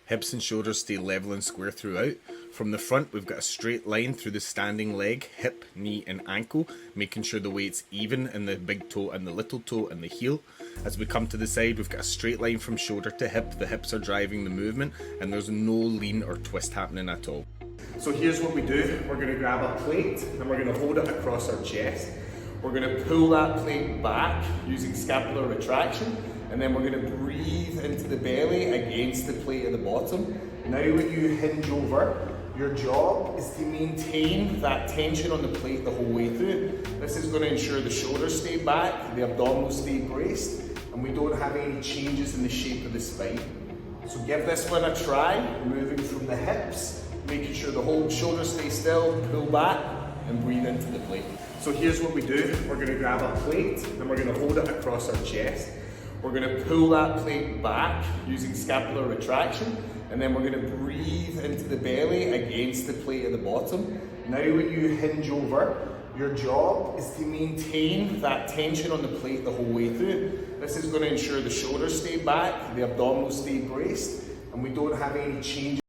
Hips and shoulders stay level and square throughout. From the front, we've got a straight line through the standing leg, hip, knee and ankle, making sure the weight's even in the big toe and the little toe and the heel. As we come to the side, we've got a straight line from shoulder to hip. The hips are driving the movement and there's no lean or twist happening at all. So here's what we do. We're going to grab a plate and we're going to hold it across our chest. We're going to pull that plate back using scapular retraction, and then we're going to breathe into the belly against the plate at the bottom. Now when you hinge over, your job is to maintain that tension on the plate the whole way through. This is going to ensure the shoulders stay back, the abdominals stay braced, and we don't have any changes in the shape of the spine. So give this one a try, moving from the hips, making sure the whole shoulders stay still, pull back, and breathe into the plate. So here's what we do. We're going to grab a plate and we're going to hold it across our chest. We're going to pull that plate back using scapular retraction, and then we're going to breathe into the belly against the plate at the bottom. Now when you hinge over, your job is to maintain that tension on the plate the whole way through. This is going to ensure the shoulders stay back, the abdominals stay braced, and we don't have any changes